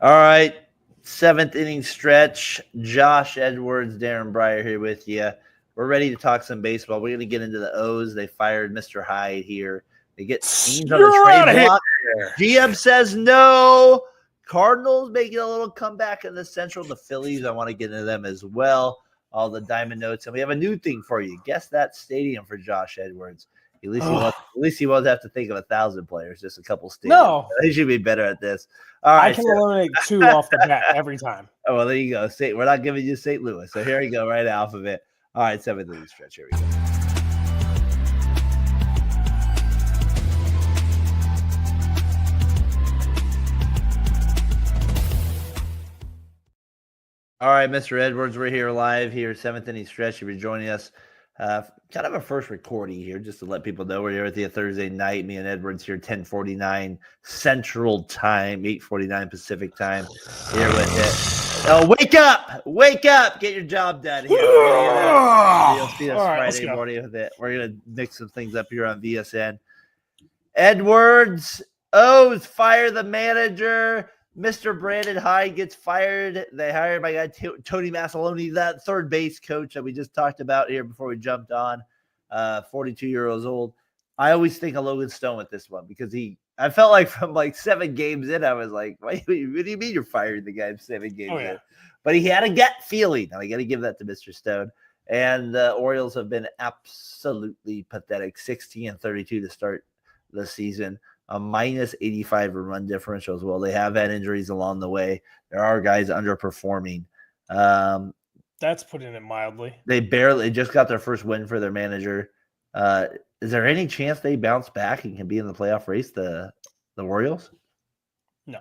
All right, seventh inning stretch. Josh Edwards, Darren Breyer here with you. We're ready to talk some baseball. We're going to get into the O's. They fired Mr. Hyde here. They get Skenes on the trade block. GM says no. Cardinals making a little comeback in the Central. The Phillies, I want to get into them as well. All the diamond notes. And we have a new thing for you. Guess that stadium for Josh Edwards. At least he won't have to think of 1,000 players, just a couple stadiums. No. He should be better at this. All right, I can eliminate 2 off the bat every time. Oh, well, there you go. We're not giving you St. Louis. So here we go, right off of it. All right, 7th inning stretch. Here we go. All right, Mr. Edwards, we're here live here, 7th inning stretch. If you're joining us, kind of a first recording here, just to let people know we're here with you Thursday night. Me and Edwards here, 10:49 Central Time, 8:49 Pacific Time. Here with it. Oh, wake up, get your job done here. You'll see us Friday morning with it. We're gonna mix some things up here on VSN. Edwards, O's fire the manager. Mr. Brandon Hyde gets fired. They hired my guy Tony Masaloni, that third base coach that we just talked about here before we jumped on, 42 years old. I always think of Logan Stone with this one because I felt like from like 7 games in, I was like, what do you mean you're firing the guy 7 games in? But he had a gut feeling. Now, I got to give that to Mr. Stone. And the Orioles have been absolutely pathetic, 16-32 to start the season. A minus 85 run differential as well. They have had injuries along the way. There are guys underperforming. That's putting it mildly. They barely just got their first win for their manager. Is there any chance they bounce back and can be in the playoff race, the Orioles? No.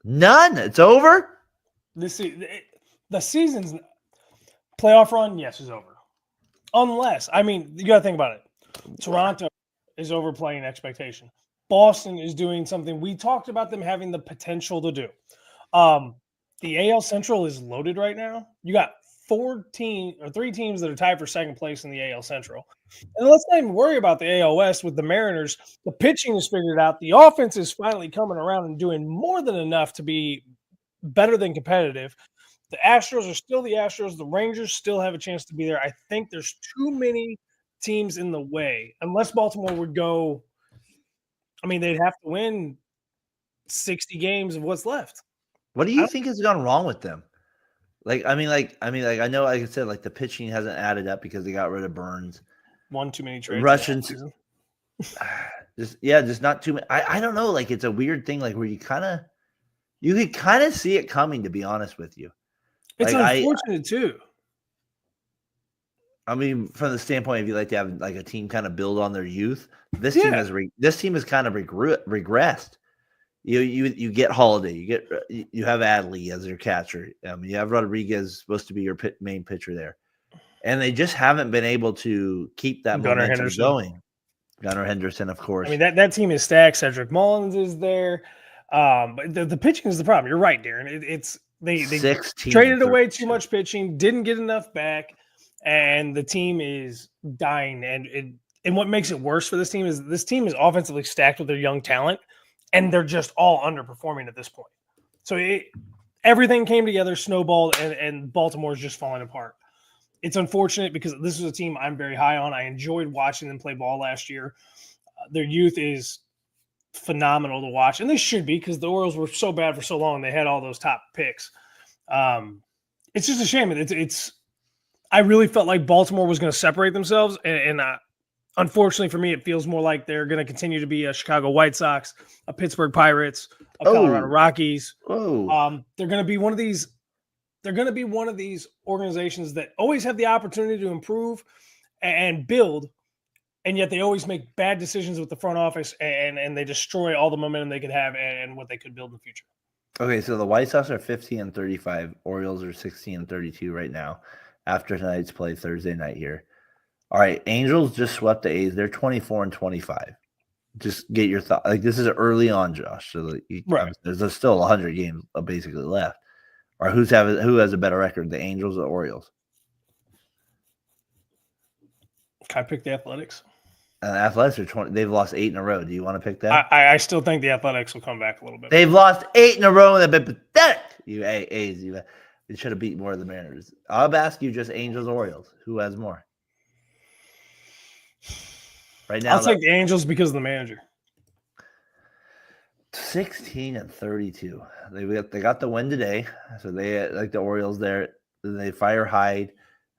None? It's over? The season's playoff run, yes, is over. Unless, you got to think about it. Toronto is overplaying expectation. Boston is doing something we talked about them having the potential to do. The AL Central is loaded right now. You got 3 teams that are tied for second place in the AL Central. And let's not even worry about the AL West with the Mariners. The pitching is figured out. The offense is finally coming around and doing more than enough to be better than competitive. The Astros are still the Astros. The Rangers still have a chance to be there. I think there's too many teams in the way. Unless Baltimore would go – they'd have to win 60 games of what's left. What do you think has gone wrong with them? I know, like I said, like the pitching hasn't added up because they got rid of Burns. One too many trades. Russians. Just not too many. I don't know. Like it's a weird thing, like where you could kind of see it coming, to be honest with you. It's unfortunate too. From the standpoint of you like to have like a team kind of build on their youth, this team has kind of regressed. You get Holiday, you have Adley as your catcher. You have Rodriguez supposed to be your main pitcher there, and they just haven't been able to keep that momentum going. Gunnar Henderson, of course. That team is stacked. Cedric Mullins is there, but the pitching is the problem. You're right, Darren. They traded away too much pitching, didn't get enough back. And the team is dying. And what makes it worse for this team is offensively stacked with their young talent, and they're just all underperforming at this point. So everything came together, snowballed, and Baltimore's just falling apart. It's unfortunate because this is a team I'm very high on. I enjoyed watching them play ball last year. Their youth is phenomenal to watch, and they should be because the Orioles were so bad for so long. They had all those top picks. It's just a shame. I really felt like Baltimore was going to separate themselves, and unfortunately for me, it feels more like they're going to continue to be a Chicago White Sox, a Pittsburgh Pirates, a Colorado Rockies. They're going to be one of these. They're going to be one of these organizations that always have the opportunity to improve and build, and yet they always make bad decisions with the front office, and they destroy all the momentum they could have and what they could build in the future. Okay, so the White Sox are 15-35. Orioles are 16-32 right now. After tonight's play Thursday night here. All right, Angels just swept the A's. They're 24-25. Just get your thought. Like this is early on, Josh. So there's still 100 games basically left. Or who has a better record, the Angels or the Orioles? Can I pick the Athletics? Athletics are 20. They've lost 8 in a row. Do you want to pick that? I still think the Athletics will come back a little bit. They've lost 8 in a row and they've been pathetic. They should have beat more of the Mariners. I'll ask you just Angels, Orioles. Who has more? Right now, I'll take the Angels because of the manager. 16-32. They got the win today, so they like the Orioles there. They fire Hyde,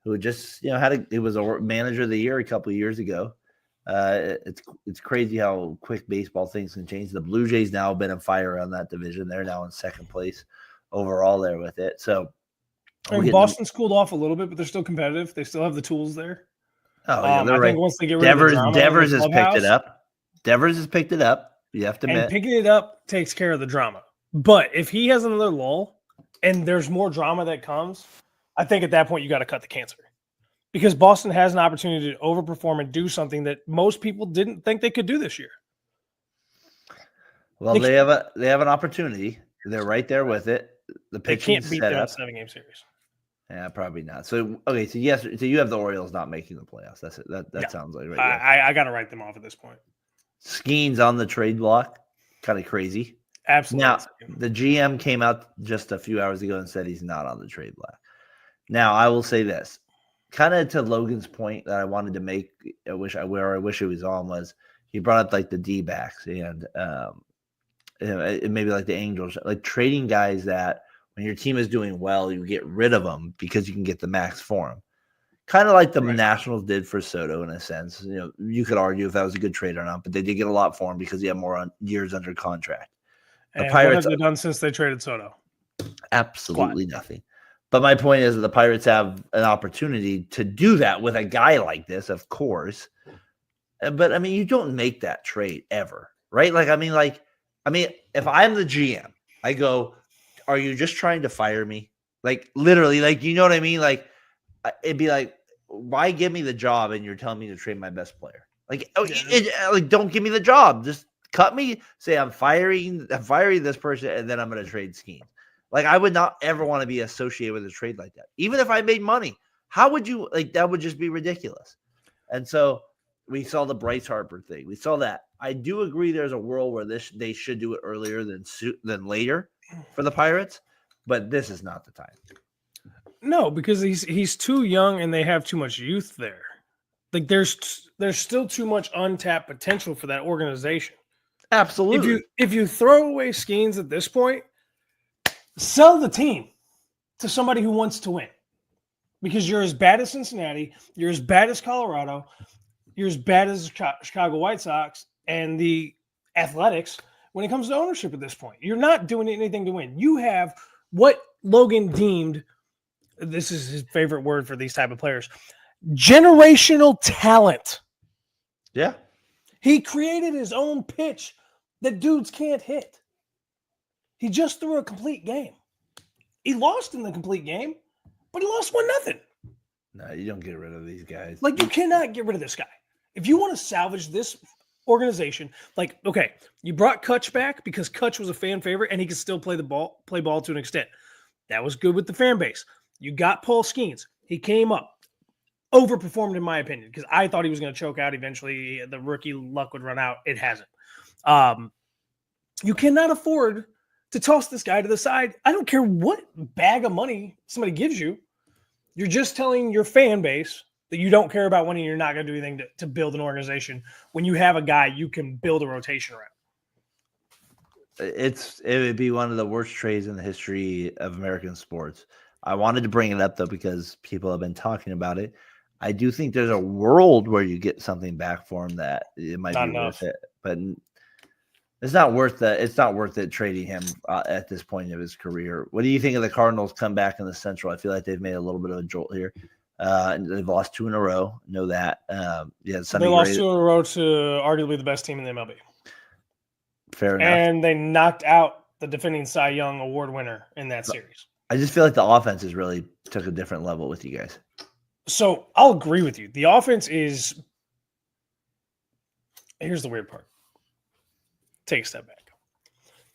who just he was a manager of the year a couple of years ago. It's crazy how quick baseball things can change. The Blue Jays now have been on fire on that division. They're now in second place overall there with it. So Boston's cooled off a little bit, but they're still competitive. They still have the tools there. Oh yeah, they're I right. think once they get rid of the drama, Devers has picked it up. Devers has picked it up. You have to admit. And picking it up takes care of the drama. But if he has another lull and there's more drama that comes, I think at that point you got to cut the cancer. Because Boston has an opportunity to overperform and do something that most people didn't think they could do this year. Well, they have an opportunity. They're right there with it. The pitching can't beat them in a 7-game series. Yeah, probably not. So okay, so you have the Orioles not making the playoffs. That's it. That sounds like right. I got to write them off at this point. Skenes on the trade block, kind of crazy. Absolutely. Now the GM came out just a few hours ago and said he's not on the trade block. Now I will say this, kind of to Logan's point that I wanted to make. I wish it was on was he brought up like the D-backs and maybe like the Angels, like trading guys that when your team is doing well, you get rid of them because you can get the max for them. Kind of like the Nationals did for Soto in a sense. You could argue if that was a good trade or not, but they did get a lot for him because he had more years under contract. The Pirates, what have they done since they traded Soto? Absolutely nothing. But my point is that the Pirates have an opportunity to do that with a guy like this, of course. But I mean, you don't make that trade ever, right? If I'm the GM, I go, are you just trying to fire me? Like literally, like, you know what I mean? Like it'd be like, why give me the job and you're telling me to trade my best player? Like, don't give me the job. Just cut me. Say I'm firing this person, and then I'm going to trade Skenes. Like, I would not ever want to be associated with a trade like that. Even if I made money, how would you like? That would just be ridiculous. And so we saw the Bryce Harper thing. We saw that. I do agree. There's a world where they should do it earlier than later for the Pirates, but this is not the time. No, because he's too young and they have too much youth there. Like there's still too much untapped potential for that organization. Absolutely. If you throw away Skenes at this point, sell the team to somebody who wants to win. Because you're as bad as Cincinnati, you're as bad as Colorado, you're as bad as Chicago White Sox and the Athletics when it comes to ownership at this point. You're not doing anything to win. You have what Logan deemed, this is his favorite word for these type of players, generational talent. Yeah. He created his own pitch that dudes can't hit. He just threw a complete game. He lost in the complete game, but he lost 1-0. No, you don't get rid of these guys. Like, you cannot get rid of this guy. If you want to salvage this organization, like, okay, you brought Kutch back because Kutch was a fan favorite and he could still play ball to an extent. That was good with the fan base. You got Paul Skenes. He came up, overperformed in my opinion, because I thought he was going to choke out eventually. The rookie luck would run out. It hasn't. You cannot afford to toss this guy to the side. I don't care what bag of money somebody gives you. You're just telling your fan base that you don't care about winning. You're not going to do anything to build an organization when you have a guy you can build a rotation around. It would be one of the worst trades in the history of American sports. I wanted to bring it up, though, because people have been talking about it. I do think there's a world where you get something back for him that it might be worth it. But it's not worth that. It's not worth it trading him at this point of his career. What do you think of the Cardinals come back in the Central? I feel like they've made a little bit of a jolt here. They've lost 2 in a row. Know that. They lost 2 in a row to arguably the best team in the MLB. Fair enough. And they knocked out the defending Cy Young Award winner in that series. I just feel like the offense has really took a different level with you guys. So I'll agree with you. The offense is – here's the weird part. Take a step back.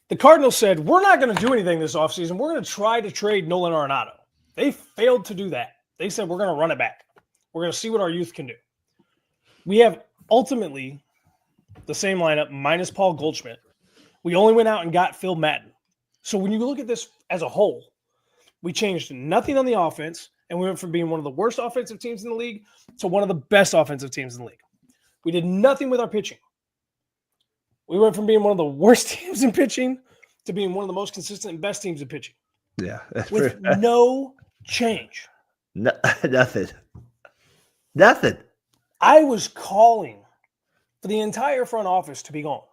The Cardinals said, we're not going to do anything this offseason. We're going to try to trade Nolan Arenado. They failed to do that. They said, we're going to run it back. We're going to see what our youth can do. We have ultimately the same lineup minus Paul Goldschmidt. We only went out and got Phil Madden. So when you look at this as a whole, we changed nothing on the offense, and we went from being one of the worst offensive teams in the league to one of the best offensive teams in the league. We did nothing with our pitching. We went from being one of the worst teams in pitching to being one of the most consistent and best teams in pitching. Yeah. With no change. Nothing. I was calling for the entire front office to be gone.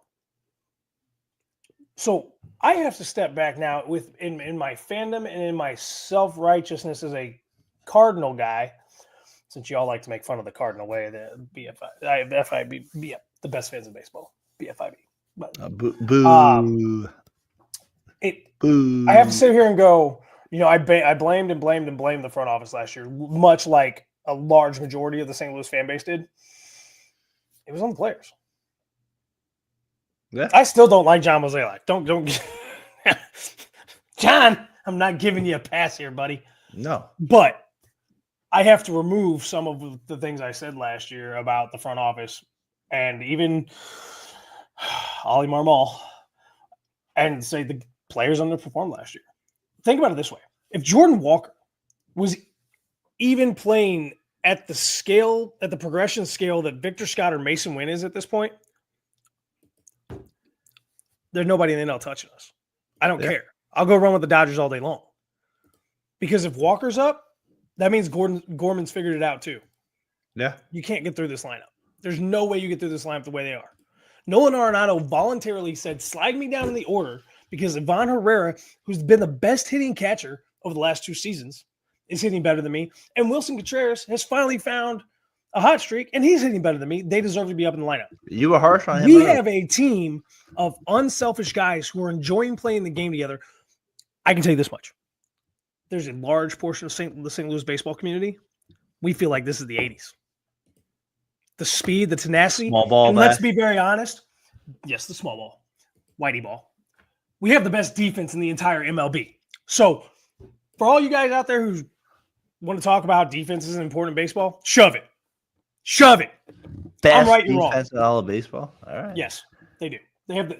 So I have to step back now in my fandom and in my self-righteousness as a Cardinal guy, since you all like to make fun of the Cardinal way, the FIB, the best fans in baseball, BFIB. But, boo. Boo. I have to sit here and go, I blamed the front office last year, much like a large majority of the St. Louis fan base did. It was on the players. Yeah. I still don't like John Mozeliak. Don't John, I'm not giving you a pass here, buddy. No. But I have to remove some of the things I said last year about the front office and even Ollie Marmol and say the players underperformed last year. Think about it this way. If Jordan Walker was even playing at the progression scale that Victor Scott or Mason Wynn is at this point, there's nobody in the NL touching us. I don't care. I'll go run with the Dodgers all day long. Because if Walker's up, that means Gorman's figured it out too. Yeah. You can't get through this lineup. There's no way you get through this lineup the way they are. Nolan Arenado voluntarily said, slide me down in the order because Ivan Herrera, who's been the best hitting catcher over the last 2 seasons, is hitting better than me. And Wilson Contreras has finally found a hot streak, and he's hitting better than me. They deserve to be up in the lineup. You were harsh on him. We have a team of unselfish guys who are enjoying playing the game together. I can tell you this much. There's a large portion of the St. Louis baseball community. We feel like this is the 80s. The speed, the tenacity. Small ball. And let's be very honest. Yes, the small ball. Whitey ball. We have the best defense in the entire MLB. So for all you guys out there who want to talk about defense is important in baseball, shove it. Shove it. Best I'm right, you're wrong. Defense in all of baseball. All right. Yes, they do. They have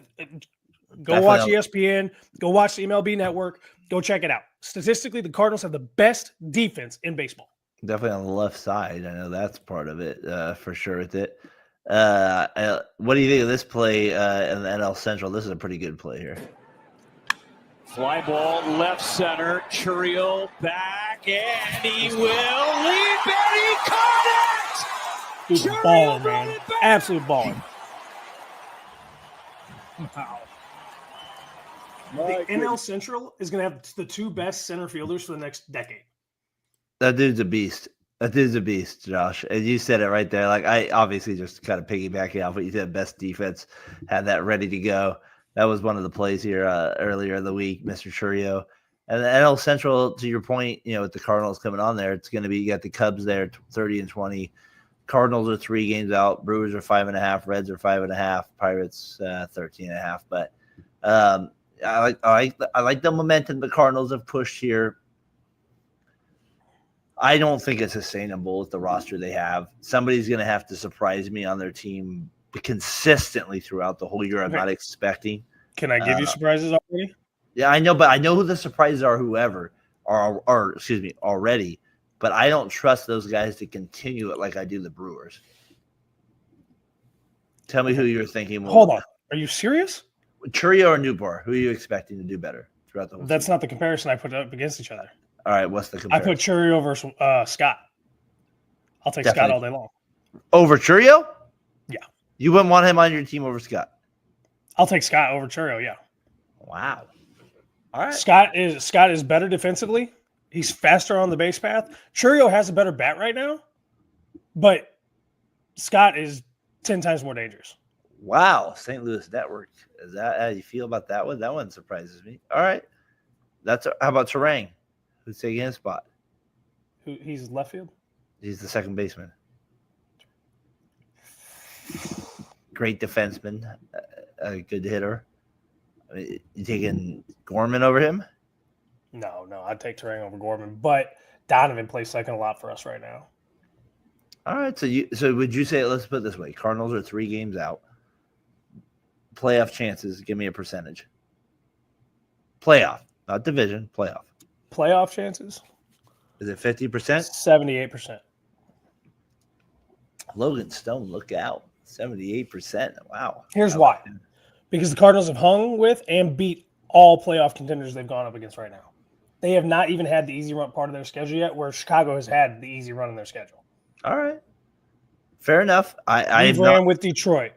go watch ESPN. Go watch the MLB Network. Go check it out. Statistically, the Cardinals have the best defense in baseball. Definitely on the left side. I know that's part of it for sure with it. What do you think of this play in the NL Central? This is a pretty good play here. Fly ball left center. Churriel back, and he will leap, and he caught it! Dude, balling, man. Absolute balling. Wow. The NL Central is going to have the 2 best center fielders for the next decade. That dude's a beast. Josh. And you said it right there. Like, I obviously just kind of piggybacking off what you said. Best defense, had that ready to go. That was one of the plays here earlier in the week, Mr. Churriel. And the NL Central, to your point, with the Cardinals coming on there, it's going to be, you got the Cubs there, 30-20. Cardinals are 3 games out. Brewers are 5.5. Reds are 5.5. Pirates 13.5. But I like the momentum the Cardinals have pushed here. I don't think it's sustainable with the roster they have. Somebody's going to have to surprise me on their team consistently throughout the whole year. I'm not expecting. Can I give you surprises already? Yeah, I know, but I know who the surprises are. Already. But I don't trust those guys to continue it like I do the Brewers. Tell me who you're thinking. Hold on. Are you serious? Churriel or Newbar? Who are you expecting to do better throughout the whole That's season? not the comparison I put up against each other. All right, what's the comparison? I put Churriel versus Scott. I'll take Scott all day long. Over Churriel? Yeah. You wouldn't want him on your team over Scott? I'll take Scott over Churriel, yeah. Wow. All right. Scott is better defensively. He's faster on the base path. Churriel has a better bat right now, but Scott is 10 times more dangerous. Wow. St. Louis Network. Is that how you feel about that one? That one surprises me. All right. How about Terang? Who's taking his spot? He's left field? He's the second baseman. Great defenseman. A good hitter. I mean, you taking Gorman over him? No, I'd take Terang over Gorman. But Donovan plays second a lot for us right now. All right. So would you say, let's put it this way, Cardinals are 3 games out. Playoff chances, give me a percentage. Playoff, not division, playoff. Playoff chances? Is it 50%? 78%. Logan Stone, look out. 78%. Wow. Here's why. Because the Cardinals have hung with and beat all playoff contenders they've gone up against right now. They have not even had the easy run part of their schedule yet, where Chicago has had the easy run in their schedule. All right. Fair enough. We've ran with Detroit.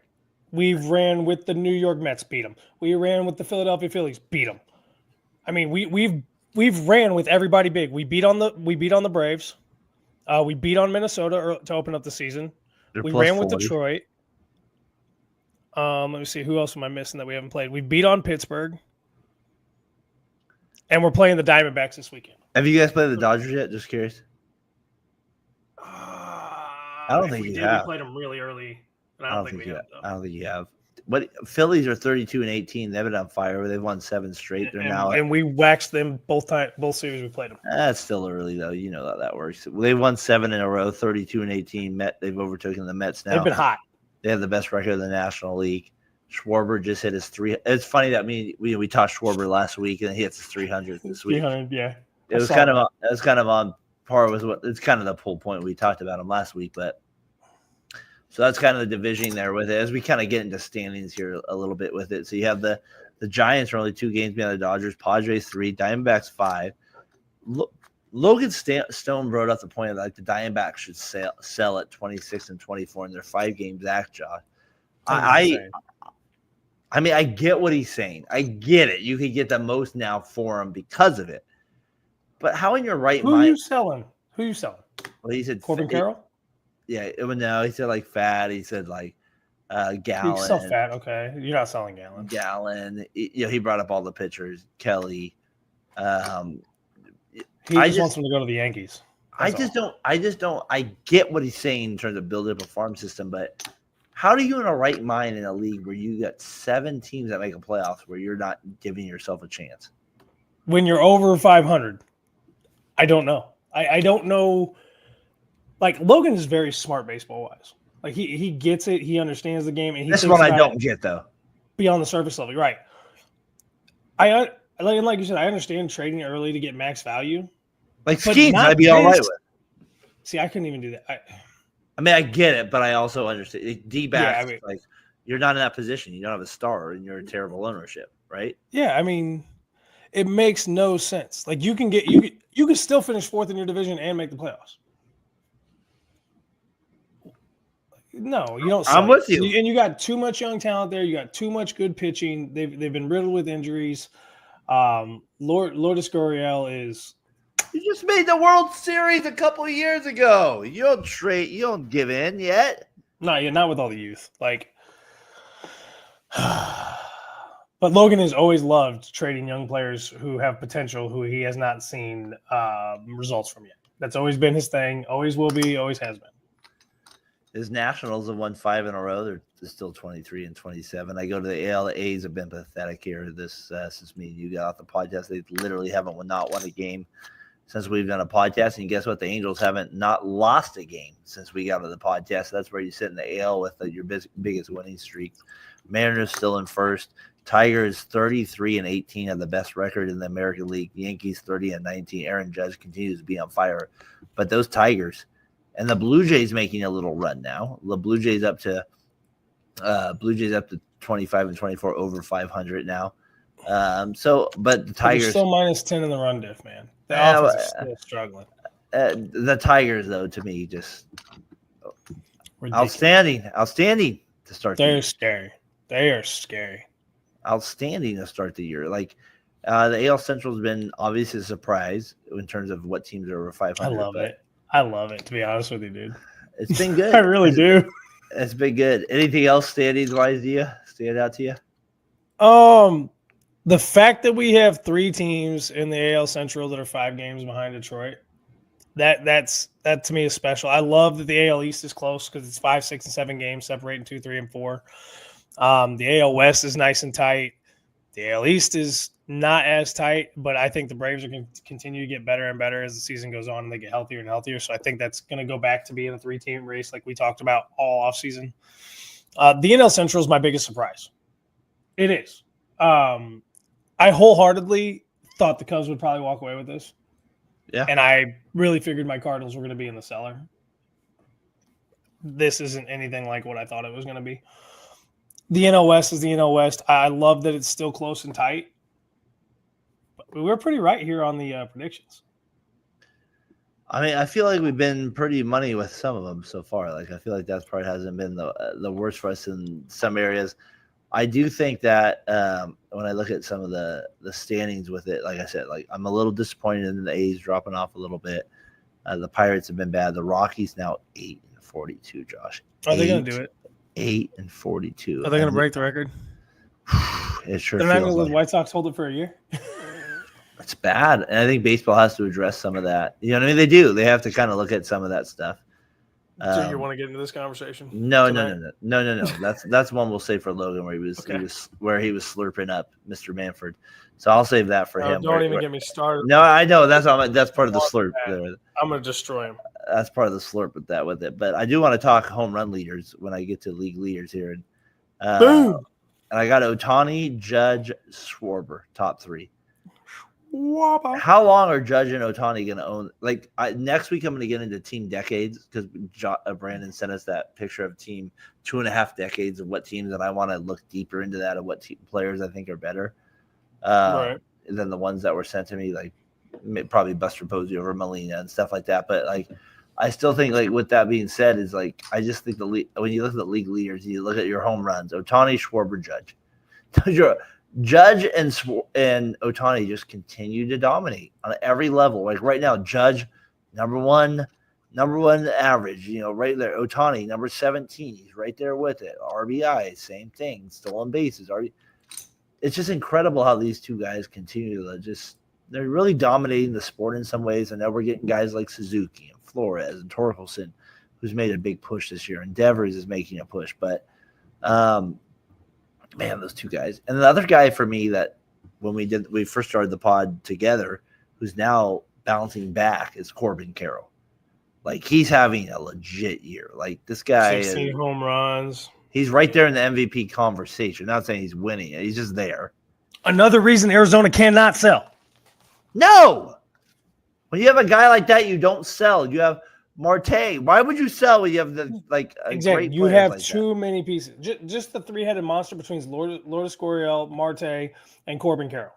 We've ran with the New York Mets, beat them. We ran with the Philadelphia Phillies, beat them. I mean, we've ran with everybody big. We beat on the Braves. We beat on Minnesota to open up the season. We ran with Detroit. Let me see. Who else am I missing that we haven't played? We beat on Pittsburgh. And we're playing the Diamondbacks this weekend. Have you guys played the Dodgers yet? Just curious. I don't think you have. We played them really early. I don't think you have. But Phillies are 32-18. They've been on fire. They've won 7 straight. And we waxed them both series we played them. That's still early though. You know how that works. They won 7 in a row, 32-18. They've overtaken the Mets now. They've been hot. They have the best record in the National League. Schwarber just hit his 3. It's funny that we talked Schwarber last week and he hits his 300th this week. 300, yeah. It was kind of on par with what it's kind of the whole point we talked about him last week, but. So that's kind of the division there with it as we kind of get into standings here a little bit with it. So you have the Giants are only 2 games behind the Dodgers, Padres 3, Diamondbacks 5. Logan Stone wrote up the point that the Diamondbacks should sell at 26 and 24 in their 5 games act, John. I mean, I get what he's saying. I get it. You could get the most now for him because of it. But how in your right mind? Who are you selling? Well, he said Corbin Carroll? Yeah, no, he said like fat. He said like Gallon. You sell fat, okay. You're not selling Gallon. Gallon. He brought up all the pitchers. Kelly. He just wants him to go to the Yankees. I get what he's saying in terms of building up a farm system, but how do you in a right mind in a league where you got 7 teams that make a playoffs where you're not giving yourself a chance? When you're over 500, I don't know. I don't know. Like, Logan is very smart baseball-wise. Like, he gets it. He understands the game. And that's what I don't get, though. Beyond the surface level. Right. Like you said, I understand trading early to get max value. Like, Skenes, I'd be all right with. See, I couldn't even do that. I mean, I get it, but I also understand. D-backs, like, you're not in that position. You don't have a star, and you're in terrible ownership, right? Yeah, I mean, it makes no sense. Like, you can still finish 4th in your division and make the playoffs. No, you don't. I'm with you. And you got too much young talent there. You got too much good pitching. They've been riddled with injuries. Lourdes Gurriel is. You just made the World Series a couple of years ago. You don't trade. You don't give in yet. No, you're not with all the youth. Like, but Logan has always loved trading young players who have potential, who he has not seen results from yet. That's always been his thing. Always will be. Always has been. His Nationals have won 5 in a row. They're still 23 and 27. I go to the AL. The A's have been pathetic here since me and you got off the podcast. They literally haven't not won a game since we've done a podcast. And guess what? The Angels haven't not lost a game since we got on the podcast. So that's where you sit in the AL with your biggest winning streak. Mariners still in first. Tigers 33 and 18 have the best record in the American League. Yankees 30 and 19. Aaron Judge continues to be on fire. But those Tigers. And the Blue Jays making a little run now. The Blue Jays up to 25 and 24 over 500 now. But the Tigers still minus 10 in the run diff, man. The offense is still struggling. The Tigers, though, to me, just ridiculous. Outstanding to start. They're scary. They are scary. Outstanding to start the year. Like the AL Central has been obviously a surprise in terms of what teams are over 500. I love it, to be honest with you, dude. It's been good. I really do. It's been good. Anything else standings-wise stand out to you? The fact that we have 3 teams in the AL Central that are 5 games behind Detroit, that to me is special. I love that the AL East is close because it's 5, 6, and 7 games separating 2, 3, and 4. The AL West is nice and tight. The AL East is not as tight, but I think the Braves are going to continue to get better and better as the season goes on and they get healthier and healthier. So I think that's going to go back to being a 3-team race like we talked about all offseason. The NL Central is my biggest surprise. It is. I wholeheartedly thought the Cubs would probably walk away with this. Yeah. And I really figured my Cardinals were going to be in the cellar. This isn't anything like what I thought it was going to be. The NL West is the NL West. I love that it's still close and tight. But we were pretty right here on the predictions. I mean, I feel like we've been pretty money with some of them so far. Like, I feel like that part hasn't been the worst for us in some areas. I do think that when I look at some of the standings with it, like I said, like I'm a little disappointed in the A's dropping off a little bit. The Pirates have been bad. The Rockies now 8-42, Josh. Are they going to do it? 8-42. Are they going to break the record? It sure They're not going to feels let like the White Sox hold it for a year? it's bad. And I think baseball has to address some of that. You know what I mean? They do. They have to kind of look at some of that stuff. So you want to get into this conversation? No. That's one we'll save for Logan, where he was slurping up Mr. Manfred. So I'll save that for him. Don't even get me started. No, I know that's part of the slurp. I'm gonna destroy him. That's part of the slurp with it. But I do want to talk home run leaders when I get to league leaders here. Boom. And I got Ohtani, Judge, Schwarber, top 3. Whopper. How long are Judge and Ohtani going to own? Like next week, I'm going to get into team decades because Brandon sent us that picture of team 2.5 decades of what teams, and I want to look deeper into that of what players I think are better than the ones that were sent to me, like probably Buster Posey over Molina and stuff like that. But like, I still think, like, with that being said, is like I just think when you look at the league leaders, you look at your home runs: Ohtani, Schwarber, Judge. Judge and Ohtani just continue to dominate on every level. Like right now, Judge, number one average, right there. Ohtani, number 17, he's right there with it. RBI, same thing. Stolen bases. It's just incredible how these two guys continue to they're really dominating the sport in some ways. And now we're getting guys like Suzuki and Flores and Torkelson, who's made a big push this year. And Devers is making a push. But, man, those two guys. And the other guy for me that when we first started the pod together, who's now bouncing back, is Corbin Carroll. Like, he's having a legit year. Like, this guy 16 home runs. He's right there in the MVP conversation. Not saying he's winning it. He's just there. Another reason Arizona cannot sell. No. When you have a guy like that, you don't sell. You have Marte. Why would you sell when you have exactly? You have too many pieces. Just the three-headed monster between Lourdes Gurriel, Marte, and Corbin Carroll.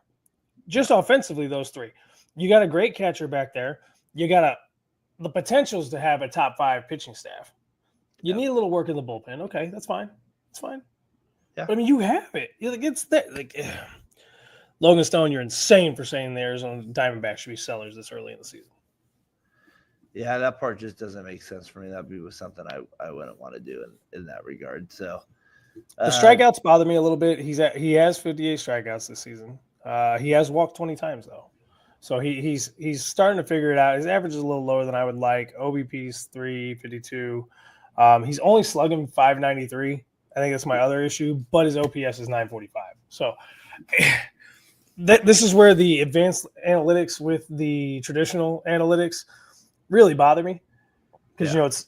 Just offensively, those three. You got a great catcher back there. You got the potentials to have a top 5 pitching staff. You need a little work in the bullpen. Okay, that's fine. It's fine. Yeah. But I mean, you have it. It's there. Logan Stone, you're insane for saying the Arizona Diamondbacks should be sellers this early in the season. Yeah, that part just doesn't make sense for me. That would be something I wouldn't want to do in that regard. So the strikeouts bother me a little bit. He has 58 strikeouts this season. He has walked 20 times though, so he's starting to figure it out. His average is a little lower than I would like. OBP's 352. He's only slugging 593. I think that's my other issue, but his OPS is 945. So this is where the advanced analytics with the traditional analytics really bother me because it's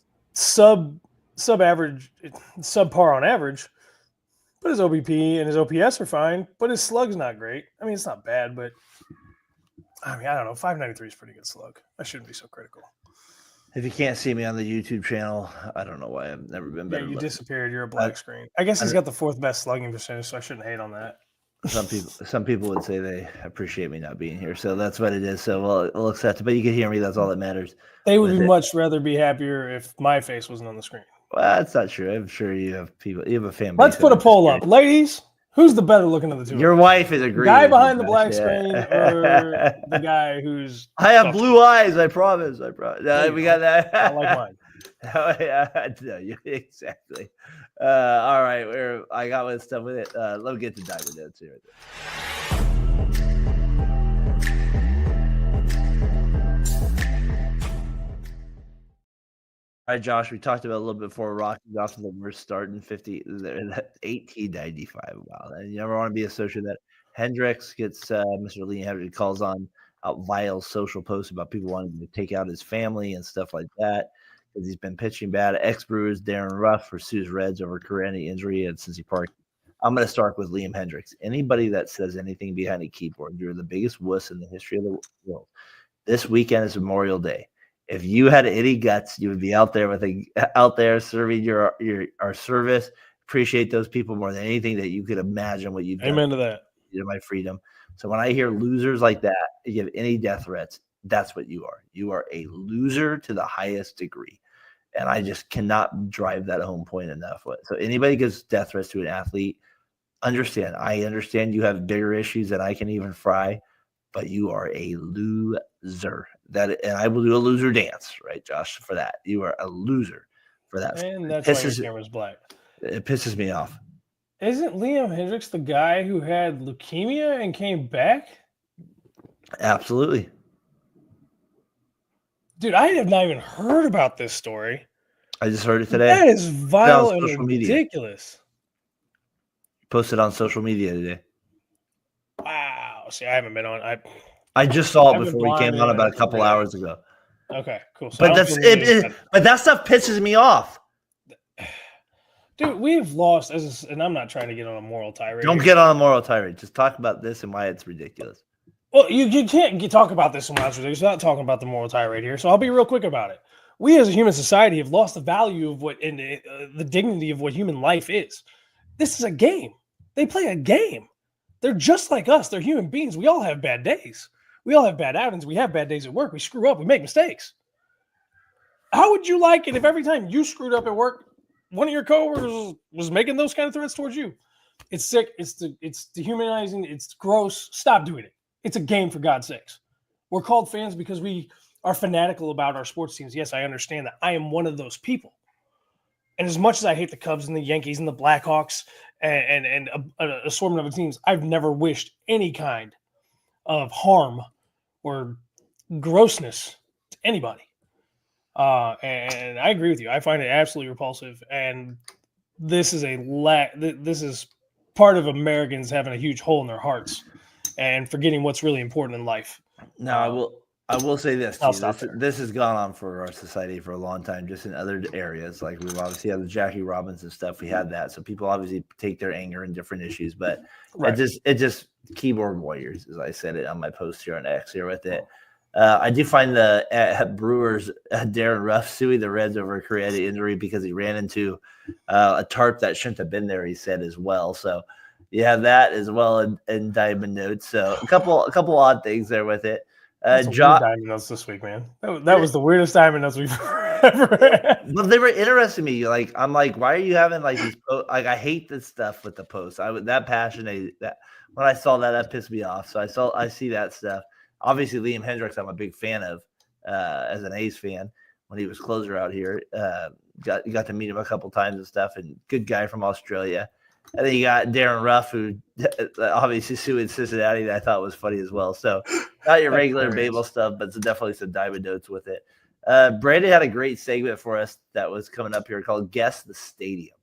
sub-average, subpar on average, but his OBP and his OPS are fine, but his slug's not great. I mean, it's not bad, but I mean, I don't know. 593 is pretty good slug. I shouldn't be so critical. If you can't see me on the YouTube channel, I don't know why I've never been better. Yeah, you disappeared. You're a black screen. I guess he's got the 4th best slugging percentage, so I shouldn't hate on that. Some people would say they appreciate me not being here, so that's what it is. So we'll accept it, but you can hear me. That's all that matters. They would much rather be happier if my face wasn't on the screen. Well, that's not true. I'm sure you have people. You have a family. Let's put a poll up, ladies. Who's the better looking of the two? Your wife is agreeing. Guy behind the black screen or the guy who's? I have blue eyes. I promise. No, we got that. I like mine. Oh, yeah, no, exactly. All right, I got with stuff with it. Let me get to Diamond Dance here. All right, Josh, we talked about a little bit before. Rockies off to the worst start in 1895. Wow, and you never want to be associated with that. Hendricks gets Mr. Liam Hendricks calls on vile social posts about people wanting to take out his family and stuff like that because he's been pitching bad. Ex-Brewers Darren Ruff pursues Reds over career-ending injury at Cincy Park. I'm going to start with Liam Hendricks. Anybody that says anything behind a keyboard, you're the biggest wuss in the history of the world. This weekend is Memorial Day. If you had any guts, you would be out there serving our service. Appreciate those people more than anything that you could imagine what you've done. Amen to that. My freedom. So when I hear losers like that, you give any death threats, that's what you are. You are a loser to the highest degree. And I just cannot drive that home point enough. So anybody gives death threats to an athlete, I understand you have bigger issues than I can even fry, but you are a loser. And I will do a loser dance, right, Josh, for that. You are a loser for that. And that's why your camera's black. It pisses me off. Isn't Liam Hendricks the guy who had leukemia and came back? Absolutely. Dude, I have not even heard about this story. I just heard it today. That is vile and ridiculous. Posted on social media today. Wow. See, I haven't been on. I just saw it before we came on about a couple hours ago. Okay, cool. So but but that stuff pisses me off. Dude, we've lost and I'm not trying to get on a moral tirade. Don't get on a moral tirade. Just talk about this and why it's ridiculous. Well, you can't talk about this and why it's ridiculous without talking about the moral tirade here. So I'll be real quick about it. We as a human society have lost the value of the dignity of what human life is. This is a game. They play a game. They're just like us. They're human beings. We all have bad days. We all have bad outings. We have bad days at work. We screw up. We make mistakes. How would you like it if every time you screwed up at work, one of your coworkers was making those kind of threats towards you? It's sick. It's dehumanizing. It's gross. Stop doing it. It's a game, for God's sakes. We're called fans because we are fanatical about our sports teams. Yes, I understand that. I am one of those people. And as much as I hate the Cubs and the Yankees and the Blackhawks and an assortment of teams, I've never wished any kind of harm or grossness to anybody. And I agree with you. I find it absolutely repulsive. And this is this is part of Americans having a huge hole in their hearts and forgetting what's really important in life. No, I will say this. This has gone on for our society for a long time, just in other areas. Like we've obviously had the Jackie Robinson stuff. We had that. So people obviously take their anger in different issues, but right. it just keyboard warriors, as I said it on my post here on X here with it. I do find the Brewers Darren Ruff suing the Reds over a career-ending injury because he ran into a tarp that shouldn't have been there, he said as well. So you have that as well in Diamond Notes. So a couple odd things there with it. Diamond Notes this week, man. That was the weirdest Diamond Notes we've ever had. Well, they were interesting me. Like I'm like, why are you having like these? Like I hate this stuff with the posts. That passionate that when I saw that pissed me off. So I see that stuff. Obviously, Liam Hendricks, I'm a big fan of as an A's fan. When he was closer out here, got to meet him a couple times and stuff. And good guy from Australia. And then you got Darren Ruff, who obviously suing Cincinnati, that I thought was funny as well. So not your regular Babel stuff, but definitely some Diamond Notes with it. Brandon had a great segment for us that was coming up here called Guess the Stadium.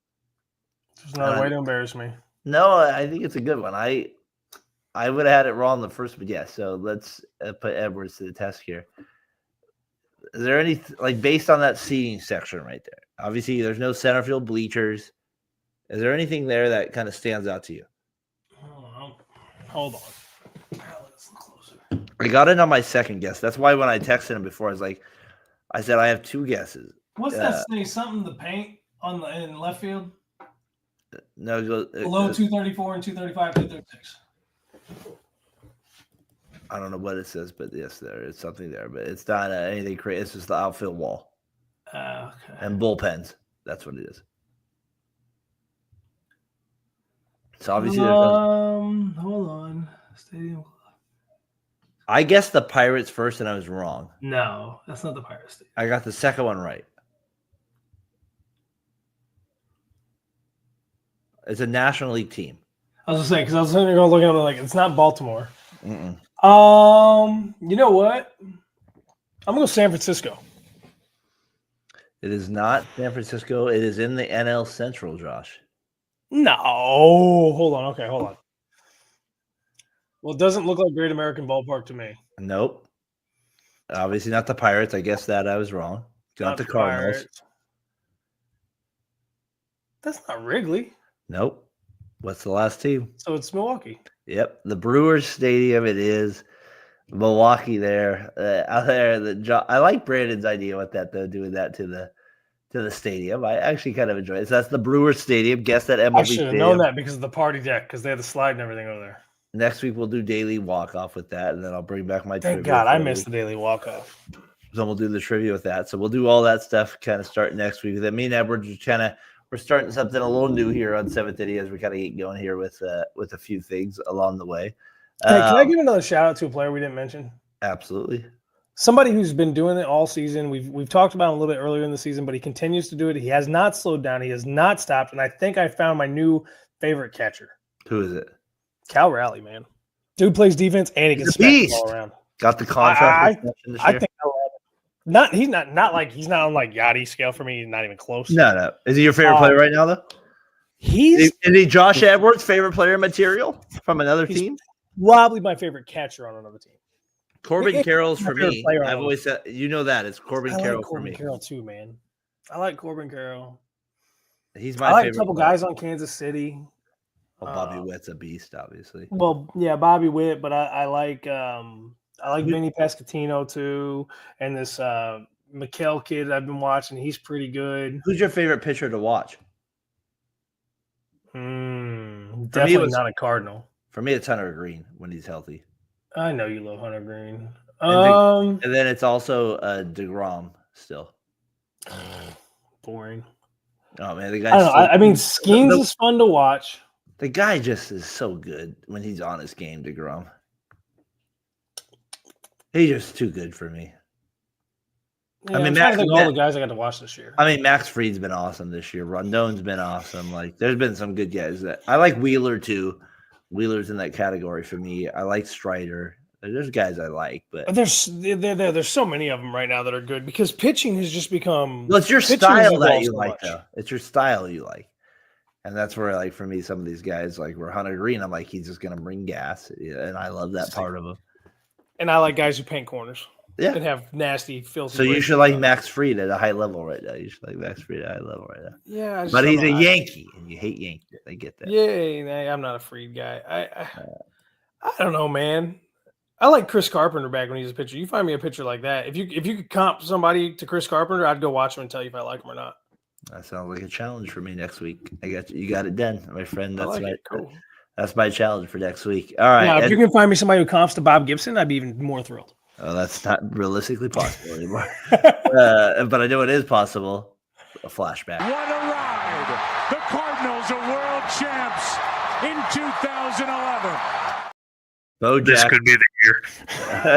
There's another way to embarrass me. No, I think it's a good one. I would have had it wrong the first guess. So let's put Edwards to the test here. Is there any, like, based on that seating section right there? Obviously, there's no center field bleachers. Is there anything there that kind of stands out to you? Hold on. Let's look closer. I got it on my second guess. That's why when I texted him before, I said I have two guesses. What's that say? Something to paint in left field? No, below 234 and 235, 236. I don't know what it says, but yes, there is something there. But it's not anything crazy. It's just the outfield wall. Okay. And bullpens. That's what it is. So obviously, hold on. Stadium. I guessed the Pirates first, and I was wrong. No, that's not the Pirates. Stadium. I got the second one right. It's a National League team. I was gonna say because I was going to look at it like it's not Baltimore. Mm-mm. You know what? I'm gonna go San Francisco. It is not San Francisco. It is in the NL Central, Josh. No, hold on. Okay, hold on. Well, it doesn't look like Great American Ballpark to me. Nope. Obviously not the Pirates. I guess that I was wrong. Not the Cardinals. Pirates. That's not Wrigley. Nope. What's the last team? So it's Milwaukee. Yep. The Brewers Stadium it is. Milwaukee there. Out there. I like Brandon's idea with that, though, doing that to the stadium. I actually kind of enjoy it. So that's the Brewers Stadium. Guess that MLB I should have known that because of the party deck, because they had the slide and everything over there. Next week we'll do daily walk-off with that, and then I'll bring back my Thank God, I missed the daily walk-off. So we'll do the trivia with that. So we'll do all that stuff kind of start next week. Then me and Edwards we're starting something a little new here on Seventh Inning as we kind of get going here with a few things along the way. Hey, can I give another shout out to a player we didn't mention? Absolutely. Somebody who's been doing it all season. We've talked about him a little bit earlier in the season, but he continues to do it. He has not slowed down. He has not stopped. And I think I found my new favorite catcher. Who is it? Cal Raleigh, man. Dude plays defense and he can smack the ball around. Got the contract. I think he's not on like Yachty scale for me. He's not even close. No. Is he your favorite player right now though? Is he Josh Edwards' favorite player material from another team? Probably my favorite catcher on another team. Corbin Carroll's for me. I've always said it's Corbin Carroll for me. Corbin Carroll too, man. I like Corbin Carroll. He's my favorite. A couple guys on Kansas City. Well, Bobby Witt's a beast, obviously. Well, yeah, Bobby Witt, but I like Vinny Pasquantino too, and this McHale kid I've been watching. He's pretty good. Who's your favorite pitcher to watch? Definitely not a Cardinal. For me, it's Hunter Green when he's healthy. I know you love Hunter Green. And then it's also DeGrom still. Boring. Oh man, the guy. I mean, Skenes is fun to watch. The guy just is so good when he's on his game, DeGrom. He's just too good for me. Yeah, I mean, all the guys I got to watch this year. I mean, Max Fried's been awesome this year. Rondon's been awesome. Like, there's been some good guys that I like. Wheeler too. Wheeler's in that category for me. I like Strider. There's guys I like, but there's so many of them right now that are good because pitching has just become. Well, it's your style that you like, though. It's your style you like, and that's where, like, for me, some of these guys, like, were Hunter Green. I'm like, he's just gonna bring gas, and I love that part of him. And I like guys who paint corners. Yeah, and have nasty, filthy. So you should like Max Fried at a high level right now. You should like Max Fried at a high level right now. Yeah, but he's a Yankee, and you hate Yankees. I get that. Yeah, I'm not a Fried guy. I don't know, man. I like Chris Carpenter back when he was a pitcher. You find me a pitcher like that. If you could comp somebody to Chris Carpenter, I'd go watch him and tell you if I like him or not. That sounds like a challenge for me next week. You got it done, my friend. That's cool. That's my challenge for next week. All right. Now, if you can find me somebody who comps to Bob Gibson, I'd be even more thrilled. Oh, that's not realistically possible anymore. But I know it is possible. A flashback. What a ride! The Cardinals are world champs in 2011. Bo This could be the year.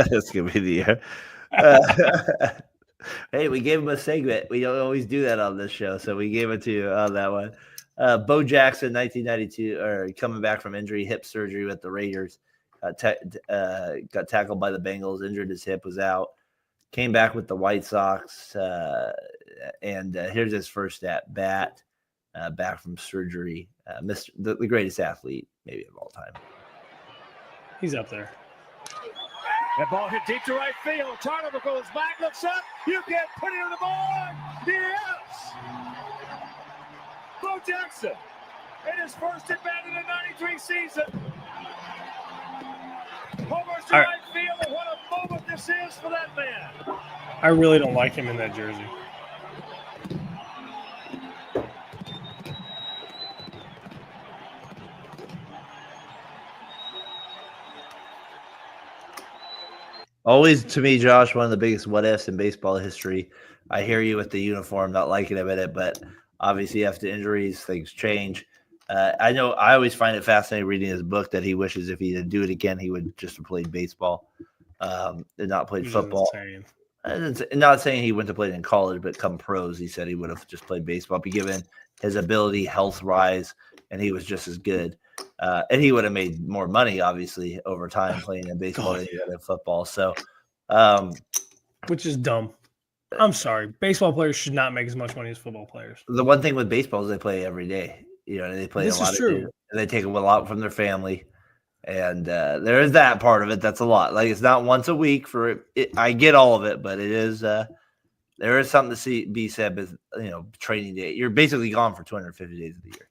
This could be the year. Hey, we gave him a segment. We don't always do that on this show, so we gave it to you on that one. Bo Jackson, 1992, or coming back from injury, hip surgery with the Raiders. Got tackled by the Bengals, injured his hip, was out. Came back with the White Sox, and here's his first at bat, back from surgery. The greatest athlete maybe of all time. He's up there. That ball hit deep to right field. Tarnover goes back, looks up. You can't put it on the board. Yes! Bo Jackson in his first at bat in the 93 season. Homers to right field, and what a moment this is for that man. I really don't like him in that jersey. Always, to me, Josh, one of the biggest what-ifs in baseball history. I hear you with the uniform, not liking him in it, but obviously after injuries, things change. I know I always find it fascinating reading his book that he wishes if he did do it again, he would just have played baseball and not played football. And not saying he went to play it in college, but come pros, he said he would have just played baseball. But given his ability, health-wise, and he was just as good. And he would have made more money, obviously, over time playing in baseball than he did in football. So, which is dumb. I'm sorry. Baseball players should not make as much money as football players. The one thing with baseball is they play every day. You know, they play a lot. And they take a lot from their family. And there is that part of it. That's a lot. Like, it's not once a week for it. I get all of it, but it is there is something to be said with, training day. You're basically gone for 250 days of the year.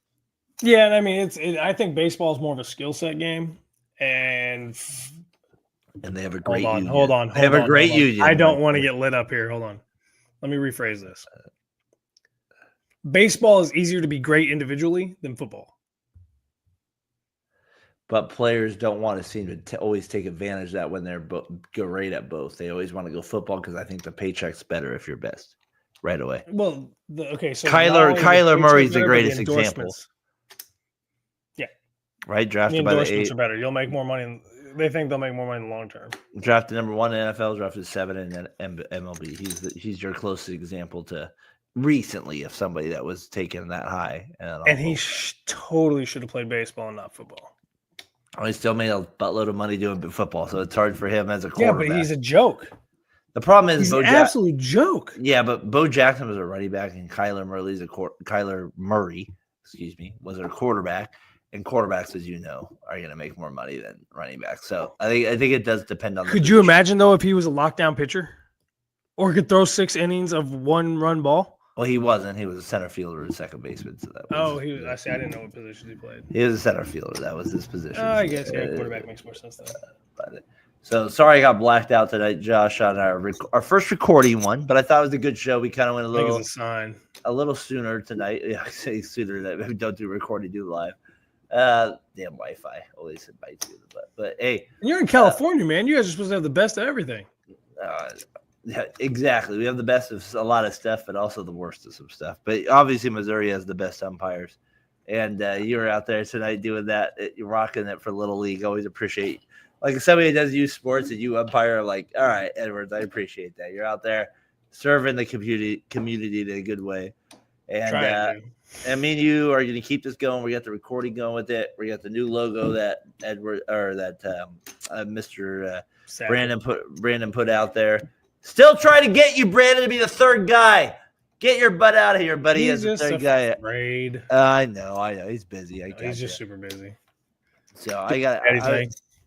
Yeah, and I mean, I think baseball is more of a skill set game, and they have a great union. Hold on. They have a great union. I don't want to get lit up here. Hold on. Let me rephrase this. Baseball is easier to be great individually than football. But players don't want to seem to always take advantage of that when they're great at both. They always want to go football because I think the paycheck's better if you're best right away. Well, so Kyler Murray's the greatest example. Yeah. Right? Drafted the by the endorsements are better. You'll make more money. They think they'll make more money in the long term. Drafted number 1 in NFL, drafted 7 in MLB. He's your closest example to recently of somebody that was taken that high. And he totally should have played baseball and not football. Oh, he still made a buttload of money doing football, so it's hard for him as a quarterback. Yeah, but he's a joke. The problem is he's an absolute joke. Yeah, but Bo Jackson was a running back, and Kyler Murray, was a quarterback. And quarterbacks, as you know, are going to make more money than running backs. So I think it does depend on. Could you imagine though if he was a lockdown pitcher, or could throw 6 innings of 1-run ball? Well, he wasn't. He was a center fielder and second baseman. So that was, he was. I didn't know what position he played. He was a center fielder. That was his position. I guess quarterback makes more sense then. So sorry I got blacked out tonight, Josh, on our first recording one. But I thought it was a good show. We kind of went a little sooner tonight. Yeah, I say sooner that we don't do recording, do live. Damn Wi-Fi always invites you, but hey, you're in California, man. You guys are supposed to have the best of everything. Yeah, exactly. We have the best of a lot of stuff, but also the worst of some stuff. But obviously, Missouri has the best umpires, and you were out there tonight doing that. You're rocking it for Little League. Always appreciate, like, if somebody does use sports and you umpire, like, all right, Edwards, I appreciate that. You're out there serving the community in a good way, and me and you are going to keep this going. We got the recording going with it. We got the new logo that Mr. Brandon put out there. Still trying to get you, Brandon, to be the third guy. Get your butt out of here, buddy. He's just the third guy. I know. He's busy. He's just super busy. So I got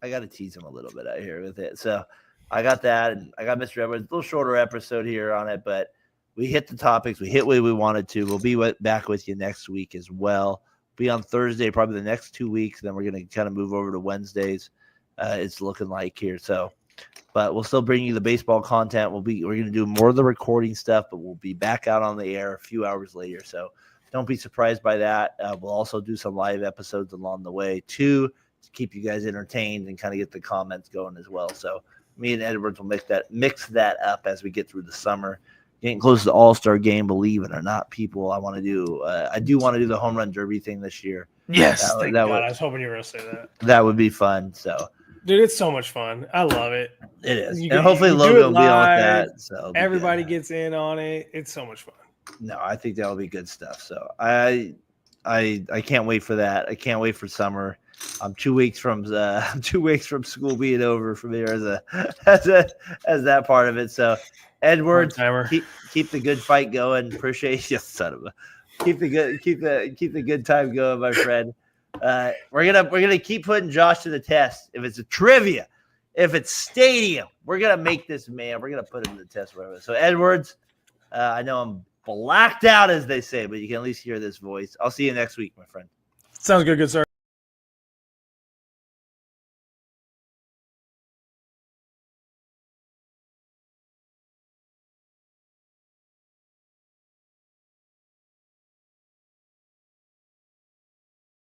to tease him a little bit out here with it. So I got that, and I got Mr. Edwards. A little shorter episode here on it, but we hit the topics. We hit what we wanted to. We'll be back with you next week as well. Be on Thursday, probably the next 2 weeks. Then we're going to kind of move over to Wednesdays. It's looking like here. So, but we'll still bring you the baseball content. We're going to do more of the recording stuff, but we'll be back out on the air a few hours later. So don't be surprised by that. We'll also do some live episodes along the way too, to keep you guys entertained and kind of get the comments going as well. So me and Edwards will mix that up as we get through the summer. Getting close to the All-Star game, believe it or not, people. I do want to do the home run derby thing this year. Yes, thank God. I was hoping you were going to say that. That would be fun. So, dude, it's so much fun. I love it. It is, and hopefully Logan will be on with that. So everybody gets in on it. It's so much fun. No, I think that'll be good stuff. So I can't wait for that. I can't wait for summer. I'm 2 weeks from school being over from here as that part of it. So. Edwards, keep the good fight going. Appreciate you, son of a. Keep the good time going, my friend. We're gonna keep putting Josh to the test. If it's a trivia, if it's stadium, we're gonna make this man. We're gonna put him to the test. Whatever. So Edwards, I know I'm blacked out, as they say, but you can at least hear this voice. I'll see you next week, my friend. Sounds good, sir.